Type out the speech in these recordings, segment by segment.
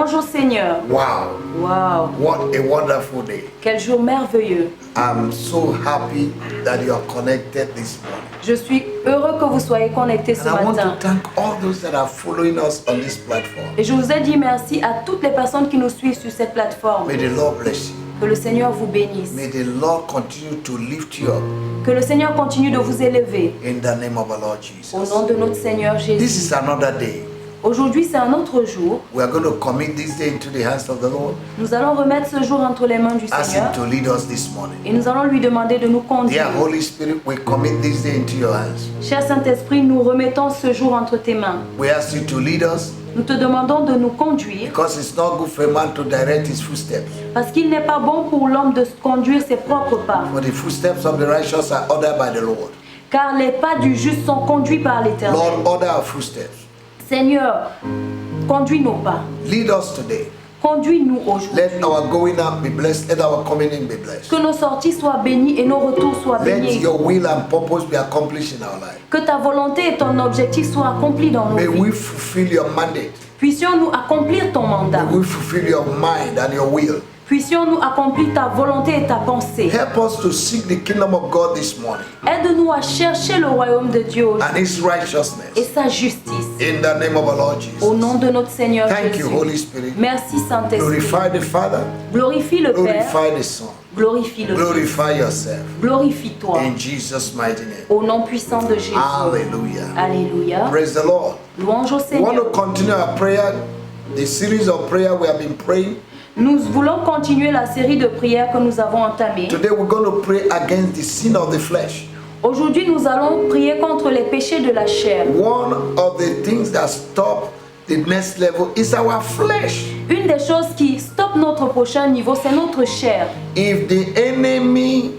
Louange au Seigneur. Wow. Wow. What a wonderful day. Quel jour merveilleux. I'm so happy that you are connected this morning. Je suis heureux que vous soyez connectés ce And I want matin. to thank all those that are following us on this platform. Et je vous ai dit merci à toutes les personnes qui nous suivent sur cette plateforme. May the Lord bless you. Que le Seigneur vous bénisse. May the Lord continue to lift you up Que le Seigneur continue de vous élever. in the name of our Lord Au Jesus. nom de notre Seigneur This Jésus. is another day. Aujourd'hui, c'est un autre jour. We are going to commit this day into the hands of the Lord. Nous allons remettre ce jour entre les mains du Ask Him Seigneur. to lead us this morning. Et nous allons lui demander de nous conduire. Dear Holy Spirit, we commit this day into your hands. Cher Saint-Esprit, nous remettons ce jour entre tes mains. We ask you to lead us Nous te demandons de nous conduire because it's not good for a man to direct his footsteps. parce qu'il n'est pas bon pour l'homme de conduire ses propres pas. For the footsteps of the righteous are ordered by the Lord. Car les pas du juste sont conduits par l'Éternel. Lord, order our footsteps. Seigneur, conduis nos pas. Lead us today. Conduis-nous aujourd'hui. Let our going out be blessed. Let our coming in be blessed. Que nos sorties soient bénies et nos retours soient Let bénis. your will and purpose be accomplished in our life. Que ta volonté et ton objectif soient accomplis dans nos May vies. we fulfill your mandate. Puissions-nous accomplir ton mandat. May we fulfill your mind and your will. Puissions-nous accomplir ta volonté et ta pensée. Help us to seek the kingdom of God this morning Aide-nous à chercher le royaume de Dieu aujourd'hui and His et righteousness. sa justice. In the name of our Lord Au nom Jesus. de notre Seigneur Thank Jésus. you, Holy Spirit. Merci Saint-Esprit. Glorify the Father. Glorifie le Père. Glorify the Son. Glorifie le Fils. Glorify yourself. Glorifie-toi. In Jesus' mighty name. Au nom puissant de Jésus. Hallelujah. Alléluia. Praise the Lord. Louange au We want to Seigneur. continue our prayer, the series of prayer we have been praying. Nous voulons continuer la série de prières que nous avons entamée. Today we're going to pray against the sin of the flesh. Aujourd'hui, nous allons prier contre les péchés de la chair. One of the things that stop the next level is our flesh. Une des choses qui stoppe notre prochain niveau, c'est notre chair. If the enemy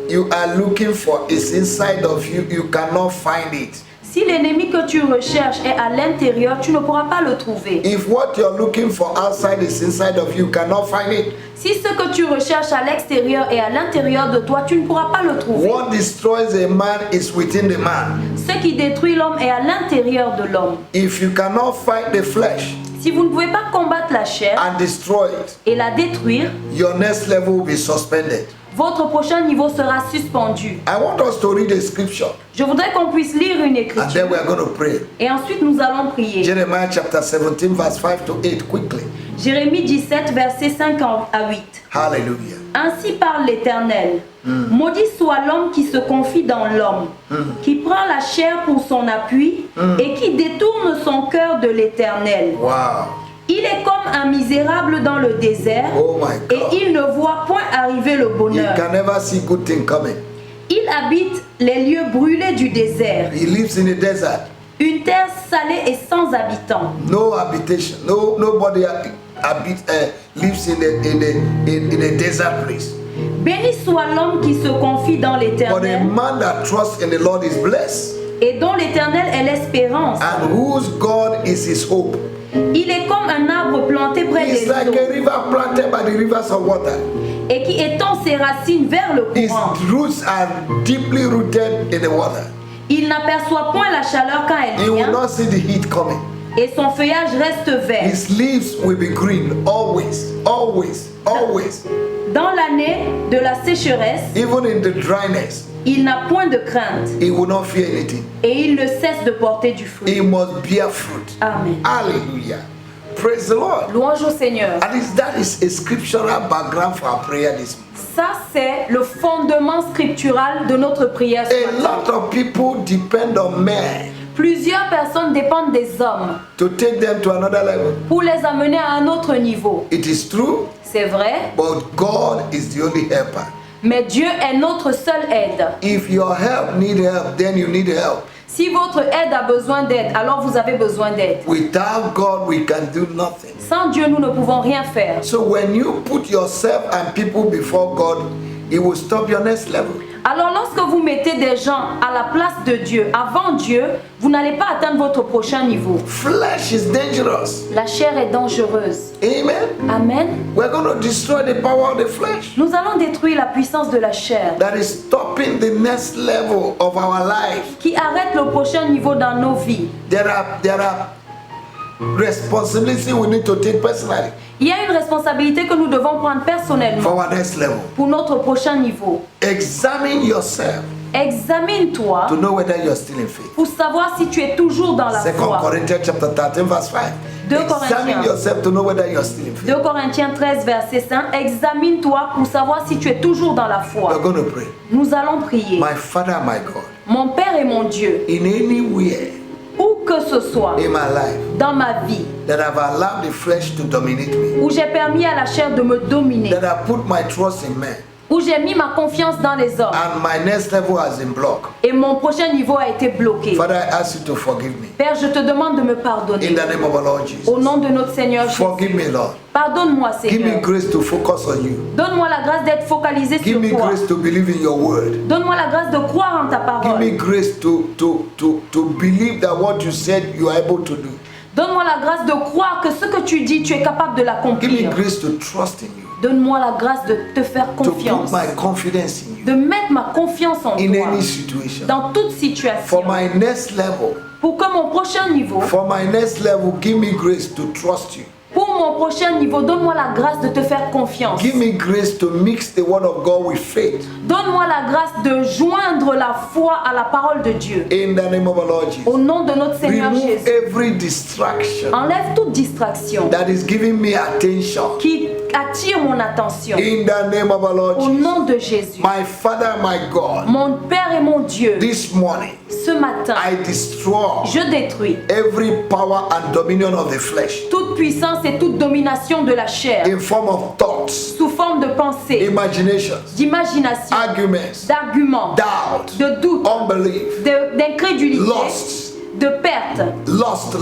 you are looking for is inside of you, you cannot find it. Si l'ennemi que tu recherches est à l'intérieur, tu ne pourras pas le trouver. If what you're looking for outside is inside of you, you cannot find it. Si ce que tu recherches à l'extérieur est à l'intérieur de toi, tu ne pourras pas le trouver. What destroys a man is within the man. Ce qui détruit l'homme est à l'intérieur de l'homme. If you cannot fight the flesh Si vous ne pouvez pas combattre la chair and destroy it, et la détruire, your next level will be suspended. votre prochain niveau sera suspendu. I want us to read the scripture Je voudrais qu'on puisse lire une and écriture then we are going to pray. et ensuite nous allons prier. Jeremiah chapter 17 verse 5 to 8 quickly. Jérémie 17, versets 5 à 8. Hallelujah. Ainsi parle l'Éternel. Maudit soit l'homme qui se confie dans l'homme, qui prend la chair pour son appui et qui détourne son cœur de l'Éternel. Wow. Il est comme un misérable dans le désert Oh my et God. il ne voit point arriver le You bonheur. can never see good thing coming. Il habite les lieux brûlés du désert, He lives in the desert. une terre salée et sans habitants. No habitation. Nobody lives in a desert place. Béni soit l'homme qui se confie dans But a l'Éternel man that trusts in the Lord is blessed, et dont l'Éternel est l'espérance. and whose God is his hope. Il est comme un arbre planté près He's des like a eaux river planted by the rivers of water. et qui étend ses racines vers le His courant. roots are deeply rooted in the water. Il n'aperçoit point la chaleur quand elle He will vient not see the heat coming. et son feuillage reste vert. His leaves will be green always, always, always. Dans l'année de la sécheresse, Even in the dryness, il n'a point de crainte he will not fear anything. et il ne cesse de porter du fruit. He must bear fruit. Amen. Hallelujah. Praise the Lord. Louange au Seigneur. At least that is a scriptural background for our prayer this morning. Ça, c'est le fondement scriptural de notre prière ce A matin. lot of people depend on men Plusieurs personnes dépendent des hommes to take them to another level. pour les amener à un autre niveau. It is true, C'est vrai, but God is the only helper. mais Dieu est notre seule aide. If your help need help, then you need help. Si votre aide a besoin d'aide, alors vous avez besoin d'aide. Without God, we can do nothing. Sans Dieu, nous ne pouvons rien faire. So when you put yourself and people before God, it will stop your next level. Alors lorsque vous mettez des gens à la place de Dieu, avant Dieu, vous n'allez pas atteindre votre prochain niveau. Flesh is dangerous. La chair est dangereuse. Amen. Amen. We're going to destroy the power of the flesh Nous allons détruire la puissance de la chair that is stopping the next level of our life. qui arrête le prochain niveau dans nos vies. There are responsibility we need to take personally Il y a une responsabilité que nous devons prendre for personnellement our next level. pour notre prochain niveau. Examine yourself Examine-toi to know whether you're still in faith. pour savoir si tu es toujours dans la 2 foi. Corinthians chapter 13 verse 5. 2 Examine Corinthiens. yourself to know whether you're still in faith. 2 Corinthiens 13, verset 5. Examine-toi pour savoir si tu es toujours dans la We're foi. going to pray. Nous allons prier. My Father, my God, Mon Père et mon Dieu, in anywhere où que ce soit in my life dans ma vie, that I've allowed the flesh to dominate me, où j'ai permis à la chair de me dominer, that I put my trust in men, où j'ai mis ma confiance dans les hommes and my next level has been blocked. et mon prochain niveau a été bloqué. Father, I ask you to forgive me. Père, je te demande de me In pardonner. the name of our Lord Jesus. Au nom de notre Seigneur Jésus. Forgive me, Lord. Pardonne-moi, Give me Seigneur. grace to focus on you. Donne-moi la grâce d'être focalisé Give sur me toi. grace to believe in your word. Donne-moi la grâce de croire en ta Give me parole. grace to believe that what you said you are able to do. Donne-moi la grâce de croire que ce que tu dis, tu es capable de Give me l'accomplir. grace to trust in you. Donne-moi la grâce de te faire To put confiance. my confidence in you. De mettre ma confiance en In toi. any situation. Dans toute situation. For my next level. Pour que mon prochain niveau, For my next level, give me grace to trust you. pour mon prochain niveau, donne-moi la grâce de te faire confiance. Give me grace to mix the word of God with faith. Donne-moi la grâce de joindre la foi à la parole de Dieu. In the name of our Lord Au Jesus. nom de notre Seigneur Remove Jésus. every distraction Enlève toute distraction that is giving me attention. qui attire mon attention. In the name of our Lord Au Jesus. nom de Jésus. My Father, my God, Mon Père et mon Dieu, this morning ce matin, I destroy je détruis every power and dominion of the flesh toute puissance et toute domination de la chair in form of thoughts, sous forme de pensée, imaginations, d'imagination, arguments, d'arguments, doubt, de doute, unbelief, d'incrédulité, lust, de perte, lust,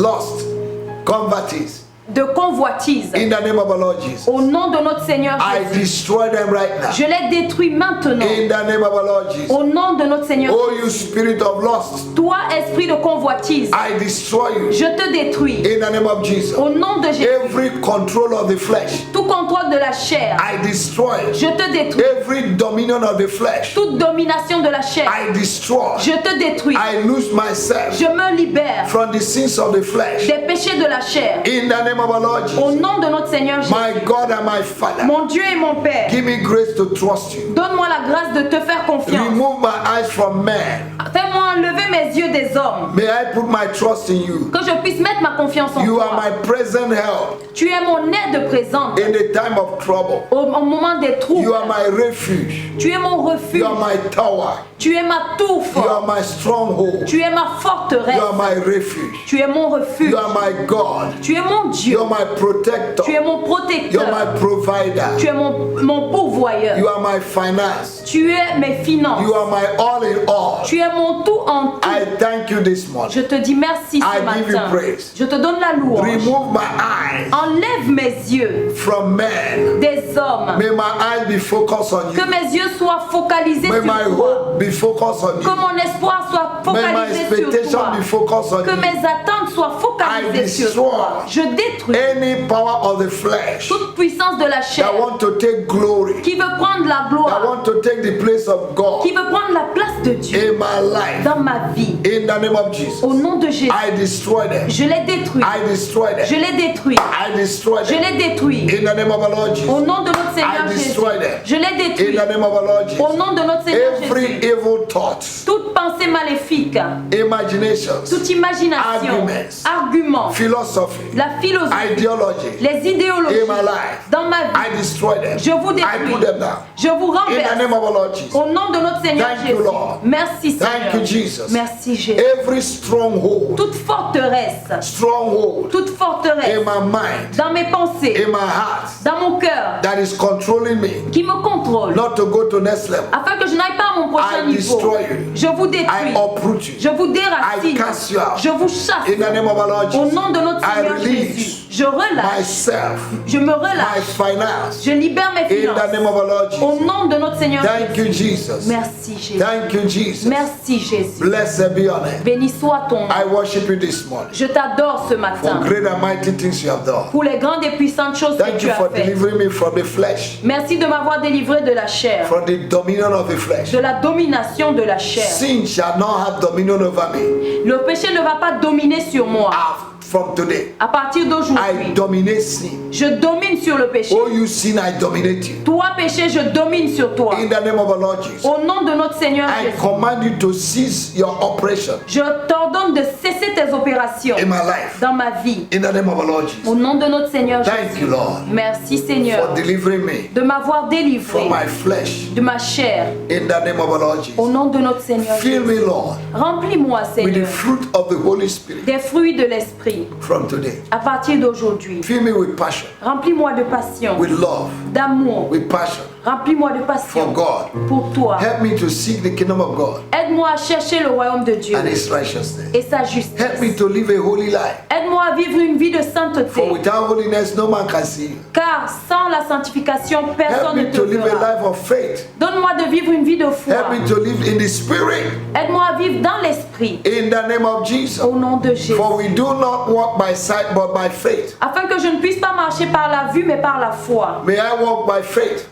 convertice. de convoitise. In the name of our Lord Jesus. Au nom de notre Seigneur I Jésus, destroy them right now. je les détruis maintenant. In the name of our Lord Jesus. Au nom de notre Seigneur Oh, you Jésus. spirit of lust, Toi, esprit de convoitise, I destroy you. je te détruis. In the name of Jesus. Au nom de Jésus, Every control of the flesh, tout contrôle de la chair, I destroy. je te détruis. Every dominion of the flesh, Toute domination de la chair, I destroy. je te détruis. I lose myself Je me libère from the sins of the flesh. des péchés de la chair. In the name of our Lord Au Jesus. nom de notre Seigneur Jésus, My God and my Father, mon Dieu et mon Père, give me grace to trust you. donne-moi la grâce de te faire confiance. Remove my eyes from man. Fais-moi enlever mes yeux des hommes, May I put my trust in you. que je puisse mettre ma confiance en You toi. are my present help Tu es mon aide présente in the time of trouble. au moment des troubles. You are my refuge. Tu es mon refuge. You are my tower. Tu es ma tour You are forte. my stronghold. Tu es ma forteresse. You are my refuge. Tu es mon refuge. You are my God. Tu es mon Dieu. You are my protector. Tu es mon You are protecteur. my provider. Tu es mon pourvoyeur. You are my finance. Tu es mes finances. You are my all in all. Tu es mon tout en tout. I thank you this morning. Je te dis merci I ce give you matin. praise. Je te donne la louange. Remove my eyes Enlève mes yeux from men. des hommes. May my eyes be focused on Que you. mes yeux soient focalisés May sur my toi. hope be focused on Que you. mon espoir soit May my focalisé sur expectation toi. be focused on Que you. mes attentes soient focalisées I sur destroy toi. Je détruis any power of the flesh toute puissance de la chair that want to take glory, qui veut prendre la that gloire, want to take the place of God qui veut prendre la place de Dieu in my life. dans ma vie. In the name of Jesus, Au nom de Jésus, I destroy them. je les détruis. I destroy Je them. les détruis. I destroy Je them. les détruis. In the name of our Lord Au Jesus. nom de notre Seigneur I Jésus, destroy them. je les In détruis. the name of our Lord Au Jesus. nom de notre Seigneur Every Jésus, evil thought, toute pensée maléfique, imaginations, toute imagination, Arguments. argument, philosophy, la philosophie, ideology les idéologies in my life, dans ma vie, I destroy them. je vous I détruis. put them down. Je vous In the renverse. name of our Lord Jesus. Au nom de notre Seigneur Thank you, Jésus. Lord. Merci Thank you, Seigneur. Jesus. Merci Jésus. Every stronghold, Toute forteresse, toute toute forteresse in my mind, dans mes pensées, in my heart, dans mon cœur, that is controlling me, qui me contrôle, not to go to next level. afin que je n'aille pas à mon prochain I niveau. destroy you. Je vous I détruis. uproot you. Je vous I déracine. cast you out. Je vous chasse. In the name of our Lord Au Jesus, nom de notre I Seigneur release Jésus. Je relâche. myself, Je me my relâche. finance. Je libère mes In the finances. name of our Lord Au Jesus. nom de notre Seigneur Thank Jésus. you, Jesus. Merci Jésus. Thank you, Jesus. Merci Jésus. Blessed be your name. Béni soit ton nom. I worship you this morning Je t'adore ce for matin great and mighty things you have done. pour les grandes et puissantes choses que Thank tu you as for faites. delivering me from the flesh, Merci de m'avoir délivré de la chair, from the dominion of the flesh. de la domination de la chair. Sin shall not have dominion over me. Le péché ne va pas dominer sur moi. I've from today, À partir I d'aujourd'hui, dominate sin. je domine sur le péché. Oh, you sin, I dominate you. Toi, péché, je domine sur toi. In the name of our Lord Jesus, Au nom de notre Seigneur I Jésus, command you to cease your operation je t'ordonne de cesser tes opérations in my life. dans ma vie. In the name of our Lord Au Jesus, nom de notre Seigneur thank you, Jésus. Lord, Merci for Seigneur delivering me de m'avoir délivré from my flesh. de ma chair. In the name of our Lord Au Jesus, nom de notre Seigneur fill Jésus. me, Lord, Remplis-moi with the Seigneur fruit of the Holy Spirit des fruits de l'esprit from today. à partir d'aujourd'hui. Fill me with passion, Remplis-moi de passion, with love, d'amour. with passion Remplis-moi de for passion God. pour toi. Help me to seek the kingdom of God Aide-moi à chercher le royaume de Dieu and His righteousness. et sa Help me justice. to live a holy life. Aide-moi à vivre une vie de For sainteté, without holiness, no man can see you. car sans la sanctification, Help personne ne me te to live a verra. life of faith. Donne-moi de vivre une vie de foi. Help me to live in the Spirit. Aide-moi à vivre dans l'esprit, In the name of Jesus. au nom de Jésus. For we do not walk by sight but by faith. Afin que je ne puisse pas marcher par la vue, mais par la foi. May I walk by faith.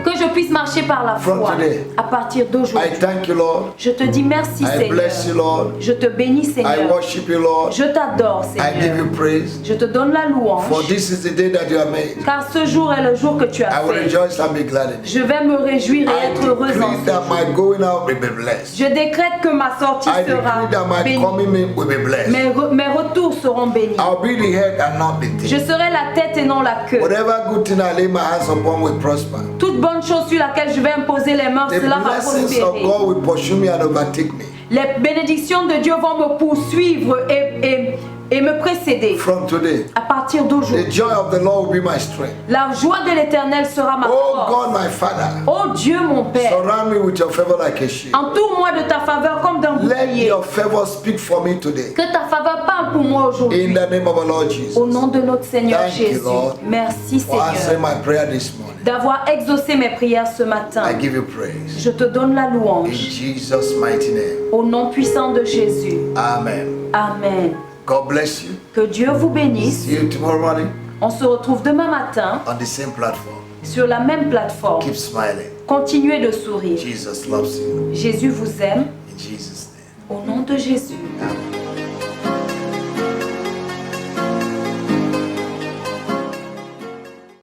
Que je puisse marcher par la From foi. today. À partir I d'aujourd'hui. thank you, Lord. Je te dis merci, I bless you, Seigneur. Lord. Je te bénis, I Seigneur. worship you, Lord. Je t'adore, I give Seigneur. you praise. Je te donne la For louange, this is the day that you have made. car ce jour est le jour que tu as I will fait. rejoice and be glad in it. Je vais me réjouir I et être heureuse en decree ce that jour. my going out will be blessed. Je décrète que ma sortie I sera decree that my bénie. coming in will be blessed. Mes retours seront bénis. I'll be the head and not the Je tail. serai la tête et non la queue. Whatever good thing I lay my hands upon will prosper. Toute bonne chose sur laquelle je vais imposer les mains, The cela va blessings of prospérer. God will pursue me and overtake me. Les bénédictions de Dieu vont me poursuivre et me précéder. From today, À partir the d'aujourd'hui, joy of the Lord will be my strength. la joie de l'Éternel sera ma Oh force. God, my Father, Oh Dieu, mon Père, surround me with your favor like a shield. entoure-moi de ta faveur comme d'un Let bouclier. your favor speak for me today. Que ta faveur parle pour moi In aujourd'hui. the name of our Lord Jesus. Au nom de notre Seigneur Thank you, Jésus. Lord, Merci for answering Seigneur my prayer this morning. d'avoir exaucé mes prières ce matin. I give you praise. Je te donne la In louange. Jesus' mighty name. Au nom puissant de Jésus. Amen. Amen. God bless you. Que Dieu vous bénisse. See you tomorrow morning On se retrouve demain matin on the same platform. sur la même plateforme. Keep smiling. Continuez de sourire. Jesus loves you. Jésus vous aime. In Jesus' name. Au nom de Jésus. Amen.